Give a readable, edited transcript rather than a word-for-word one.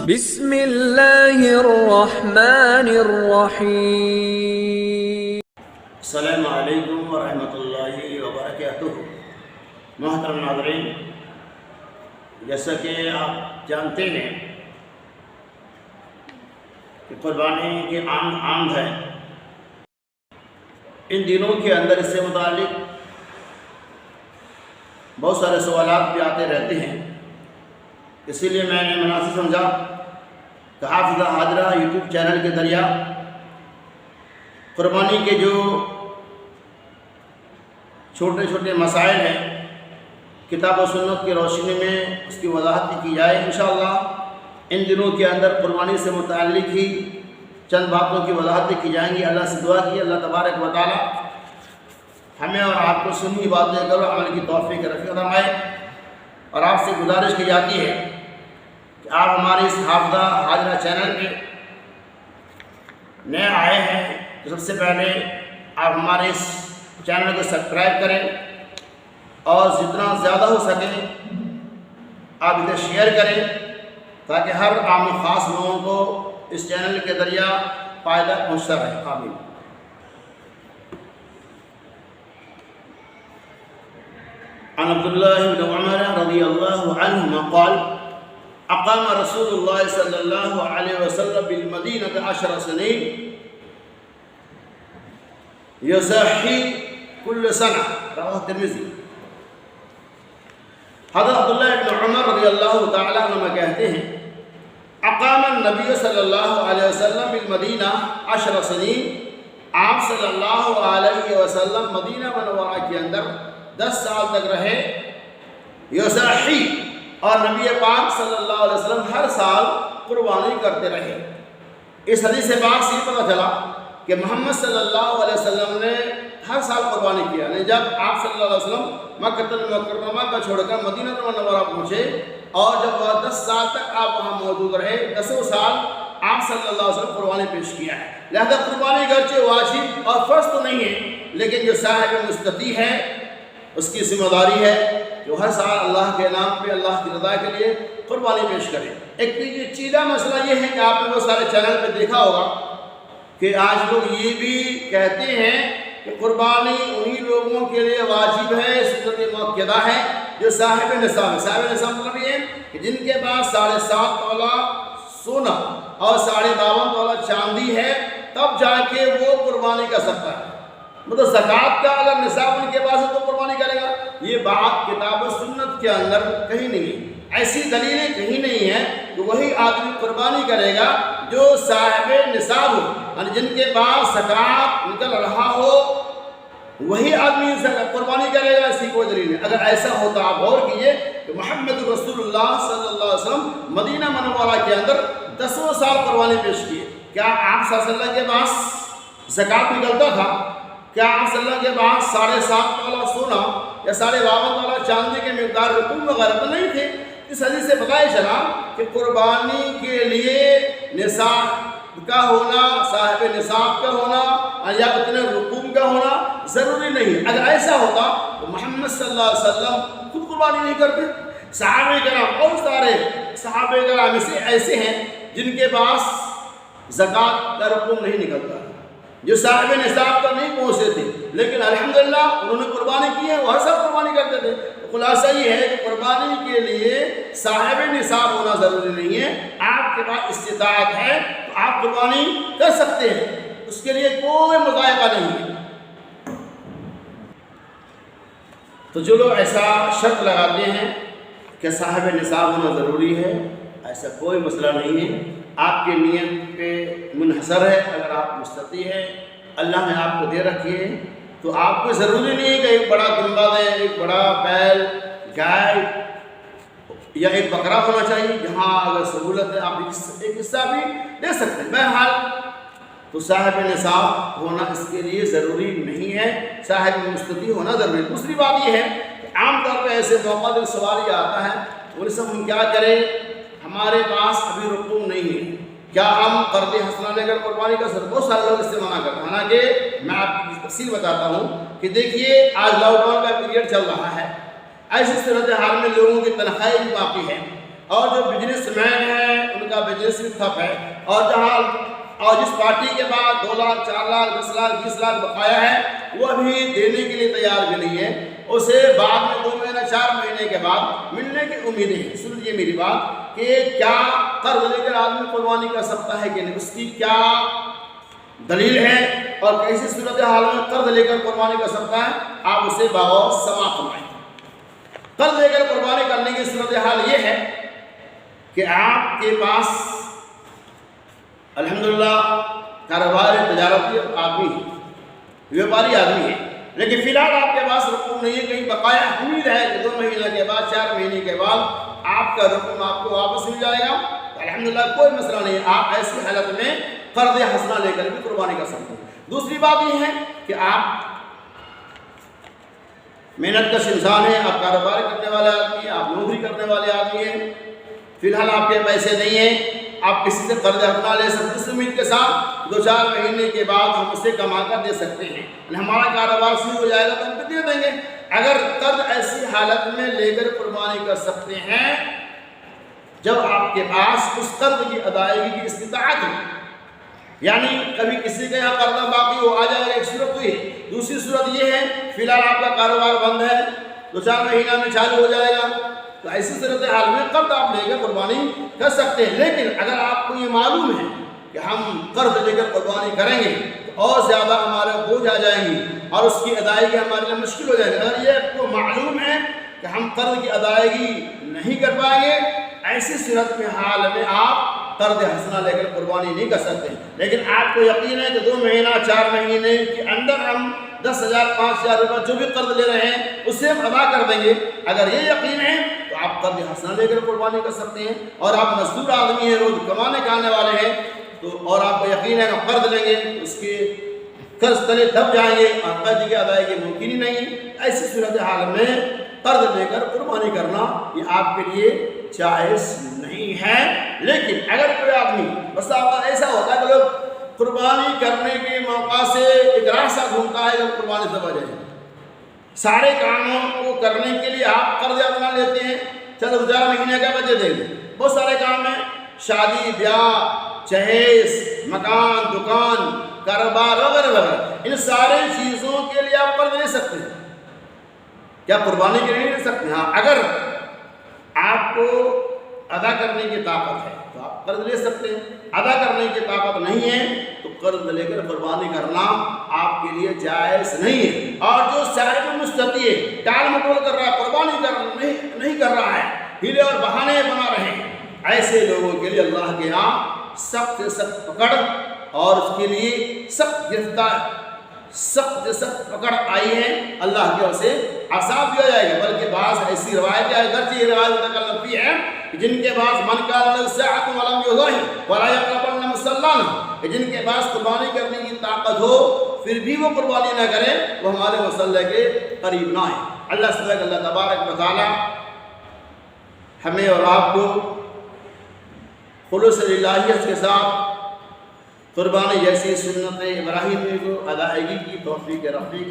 بسم اللہ الرحمن الرحیم۔ السلام علیکم ورحمۃ اللہ وبرکاتہ۔ محترم ناظرین، جیسا کہ آپ جانتے ہیں کہ قربانی کے عام ہے، ان دنوں کے اندر اس سے متعلق بہت سارے سوالات بھی آتے رہتے ہیں، اسی لیے میں نے مناسب سمجھا کہ حافظہ حاضرہ یوٹیوب چینل کے ذریعہ قربانی کے جو چھوٹے چھوٹے مسائل ہیں کتاب و سنت کی روشنی میں اس کی وضاحت کی جائے۔ انشاءاللہ ان دنوں کے اندر قربانی سے متعلق ہی چند باتوں کی وضاحت کی جائیں گی۔ اللہ سے دعا کی اللہ تبارک و تعالی ہمیں اور آپ کو سنی باتیں کرو عمل کی توفیق رفیع فرمائے، اور آپ سے گزارش کی جاتی ہے کہ آپ ہمارے اس حافظہ حاضرہ چینل پہ نئے آئے ہیں تو سب سے پہلے آپ ہمارے اس چینل کو سبسکرائب کریں، اور جتنا زیادہ ہو سکے آپ اسے شیئر کریں تاکہ ہر عام و خاص لوگوں کو اس چینل کے ذریعہ فائدہ پہنچتا رہے۔ آمین۔ عن عبد الله بن عمر رضي الله عنهما قال أقام رسول الله صلى الله عليه وسلم بالمدينة 10 سنين يزحي كل سنة، رواه الترمذي۔ حضرت عبداللہ بن عمر رضی اللہ تعالیٰ عنہ کہتے ہیں اقام النبی صلی اللہ علیہ وسلم بالمدینہ 10 سنین، آپ صلی اللہ علیہ وسلم مدینہ منورہ کے اندر 10 سال تک رہے۔ یضحی، اور نبی پاک صلی اللہ علیہ وسلم ہر سال قربانی کرتے رہے۔ اس حدیث سے پاک سے پتہ چلا کہ محمد صلی اللہ علیہ وسلم نے ہر سال قربانی کیا، یعنی جب آپ صلی اللہ علیہ وسلم مکہ المکرمہ کا چھوڑ کر مدینہ منورہ پہنچے، اور جب وہ 10 سال تک آپ وہاں موجود رہے، 10 سال آپ صلی اللہ علیہ وسلم قربانی پیش کیا ہے۔ لہذا قربانی گرچہ واجب اور فرض تو نہیں ہے، لیکن جو صاحب مستطیع ہے اس کی ذمہ داری ہے جو ہر سال اللہ کے نام پہ اللہ کی رضا کے لیے قربانی پیش کرے۔ ایک پیچیدہ مسئلہ یہ ہے کہ آپ نے بہت سارے چینل پہ دیکھا ہوگا کہ آج لوگ یہ بھی کہتے ہیں کہ قربانی انہی لوگوں کے لیے واجب ہے، سنت مؤکدہ ہے جو صاحب نصاب ہے۔ صاحب نصاب مطلب یہ ہے کہ جن کے پاس 7.5 تولہ سونا اور 52.5 تولہ چاندی ہے، تب جا کے وہ قربانی کر سکتا ہے۔ مطلب زکوٰۃ کا اگر نصاب ان کے پاس ہے تو قربانی کرے گا۔ یہ بات کتاب و سنت کے اندر کہیں نہیں ہے، ایسی دلیلیں کہیں نہیں ہیں کہ وہی آدمی قربانی کرے گا جو صاحب نصاب ہو، یعنی جن کے پاس زکوٰۃ نکل رہا ہو وہی آدمی قربانی کرے گا، ایسی کوئی دلیل نہیں۔ اگر ایسا ہوتا آپ غور کیجئے کہ محمد رسول اللہ صلی اللہ علیہ وسلم مدینہ منورہ کے اندر 10 سال قربانی پیش کیے، کیا آپ صلی اللہ علیہ وسلم کے پاس زکوٰۃ نکلتا تھا؟ کیا آپ صلی اللہ علیہ وسلم کے پاس 7.5 تولہ سونا یا 52.5 تولہ چاندی کے مقدار رقم وغیرہ تو نہیں تھے؟ اس حدیث سے پتہ چلا کہ قربانی کے لیے نصاب کا ہونا، صاحب نصاب کا ہونا یا اتنے رقوم کا ہونا ضروری نہیں۔ اگر ایسا ہوتا تو محمد صلی اللہ علیہ وسلم خود قربانی نہیں کرتے۔ صحابہ کرام بہت سارے صحابہ کرام ایسے ہیں جن کے پاس زکوٰۃ کا رقوم نہیں نکلتا، جو صاحب نصاب پر نہیں پہنچتے تھے، لیکن الحمدللہ انہوں نے قربانی کی ہے، وہ ہر سال قربانی کرتے تھے۔ خلاصہ یہ ہے کہ قربانی کے لیے صاحب نصاب ہونا ضروری نہیں ہے۔ آپ کے پاس استطاعت ہے تو آپ قربانی کر سکتے ہیں، اس کے لیے کوئی مضائقہ نہیں ہے۔ تو جو لوگ ایسا شرط لگاتے ہیں کہ صاحب نصاب ہونا ضروری ہے، ایسا کوئی مسئلہ نہیں ہے، آپ کے نیت پہ منحصر ہے۔ اگر آپ مستطیع ہیں، اللہ نے آپ کو دے رکھی ہے، تو آپ کو ضروری نہیں ہے کہ ایک بڑا کنبہ دیں، ایک بڑا بیل، گائے یا ایک بکرا ہونا چاہیے۔ جہاں اگر سہولت ہے آپ ایک حصہ بھی دے سکتے ہیں۔ بہرحال تو صاحب نصاب ہونا اس کے لیے ضروری نہیں ہے، صاحب مستطیع ہونا ضروری ہے۔ دوسری بات یہ ہے کہ عام طور پہ ایسے موقع پر سوال یہ آتا ہے بولے صاحب ہم کیا کریں، ہمارے پاس ابھی رقوم نہیں ہے، کیا ہم قرض حسنہ لے کر قربانی کا سر؟ بہت سارے لوگ اس سے منع کرتے ہیں، حالانکہ میں آپ کی تفصیل بتاتا ہوں کہ دیکھیے آج لاک ڈاؤن کا پیریڈ چل رہا ہے، ایسی صورتحال میں لوگوں کی تنخواہیں بھی باقی ہیں، اور جو بزنس مین ہیں ان کا بزنس بھی ٹھپ ہے، اور جس پارٹی کے بعد 2 لاکھ 4 لاکھ 10 لاکھ 20 لاکھ بقایا ہے وہ ابھی دینے کے لیے تیار بھی نہیں ہے، اسے بعد میں 2 مہینے 4 مہینے کے بعد ملنے کی امیدیں ہیں۔ سنیے میری بات کہ کیا قرض لے کر آدمی قربانی کر سکتا ہے کہ نہیں، اس کی کیا دلیل ہے اور کیسی صورتحال میں قرض لے کر قربانی کر سکتا ہے، آپ اسے بغور سماعت فرمائیں۔ قرض لے کر قربانی کرنے کی صورتحال یہ ہے کہ آپ کے پاس الحمدللہ کاروبار تجارتی آدمی ہے، ویاپاری آدمی ہے، لیکن فی الحال آپ کے پاس رقم نہیں ہے، کہیں بقایا امید ہے کہ 2 مہینے کے بعد 4 مہینے کے بعد آپ کا رقم آپ کو واپس مل جائے گا، تو الحمدللہ کوئی مسئلہ نہیں ہے، آپ ایسی حالت میں قرض حسنہ لے کر بھی قربانی کر سکتے ہیں۔ دوسری بات یہ ہے کہ آپ محنت کش انسان ہیں، آپ کاروبار کرنے والے آدمی ہیں، آپ نوکری کرنے والے آدمی ہیں، فی الحال آپ کے پیسے نہیں ہیں، آپ کسی سے قرض اپنا لے سکتے، اس امید کے ساتھ 2-4 مہینے کے بعد ہم اسے کما کر دے سکتے ہیں، ہمارا کاروبار شروع ہو جائے گا تو ہم کو دے دیں گے۔ اگر قرض ایسی حالت میں لے کر قربانی کر سکتے ہیں جب آپ کے پاس اس قرض کی ادائیگی کی استطاعت ہے، یعنی کبھی کسی کے یہاں قرض باقی ہو آ جائے گا، ایک صورت ہوئی۔ دوسری صورت یہ ہے فی الحال آپ کا کاروبار بند ہے، 2-4 مہینہ میں چالو ہو جائے گا، تو ایسی صورتحال میں قرض آپ لے کر قربانی کر سکتے ہیں۔ لیکن اگر آپ کو یہ معلوم ہے کہ ہم قرض لے کر قربانی کریں گے تو اور زیادہ ہمارے بوجھ آ جائیں گی اور اس کی ادائیگی ہمارے لیے مشکل ہو جائے گی، اگر یہ آپ کو معلوم ہے کہ ہم قرض کی ادائیگی نہیں کر پائیں گے، ایسی صورت میں حال میں آپ قرض حسنہ لے کر قربانی نہیں کر سکتے۔ لیکن آپ کو یقین ہے کہ 2 مہینہ 4 مہینے کے اندر ہم 10,000 5,000 روپے جو بھی قرض لے رہے ہیں اسے ہم ادا کر دیں گے، اگر یہ یقین ہے تو آپ قرض حسنہ لے کر قربانی کر سکتے ہیں۔ اور آپ مزدور آدمی ہیں، روز کمانے کے آنے والے ہیں، تو اور آپ کو یقین ہے کہ قرض لیں گے اس کے قرض تلے دب جائیں گے اور قرض کی ادائیگی ممکن ہی نہیں ہے، ایسی صورتحال میں قرض لے کر قربانی کرنا یہ آپ کے لیے جائز نہیں ہے۔ لیکن اگر کوئی آدمی بس آپ ایسا ہوتا ہے کہ لوگ قربانی کرنے کے موقع سے ایک راستہ ڈھونڈتا ہے جب قربانی سے بجے سارے کاموں کو کرنے کے لیے آپ قرض اپنا لیتے ہیں، چلو 4 مہینے کا بجے دیں گے، بہت سارے کام ہیں، شادی بیاہ جہیز مکان دکان کاروبار وغیرہ وغیرہ، ان سارے چیزوں کے لیے آپ قرض لے سکتے ہیں، کیا قربانی کے لیے لے سکتے ہیں؟ ہاں، اگر آپ کو ادا کرنے کی طاقت ہے تو آپ قرض لے سکتے ہیں، ادا کرنے کی طاقت نہیں ہے تو قرض لے کر قربانی کرنا آپ کے لیے جائز نہیں ہے۔ اور جو صاحب مستطیع ہے، ٹال مٹول کر رہا ہے، قربانی نہیں کر رہا ہے، ہیلے اور بہانے بنا رہے ہیں، ایسے لوگوں کے لیے اللہ کے یہاں سخت سے سخت پکڑ اور اس کے لیے سخت گرفتار سخت سے سخت پکڑ آئی ہے، اللہ کی اور سے عذاب دیا جائے گا۔ بلکہ بعض ایسی روایتیں آئی، اگرچہ یہ روایت متکلم فی ہے کہ جن کے پاس من کان له سعة ولم يضح ولا يقربن مصلانا، جن کے پاس قربانی کرنے کی طاقت ہو پھر بھی وہ قربانی نہ کرے، وہ ہمارے مصلی کے قریب نہ آئے۔ اللہ تبارک و تعالی ہمیں اور آپ کو خلوص الہیت کے ساتھ قربانی جیسی سنت ابراہیمی کو ادائیگی کی توفیق رفیق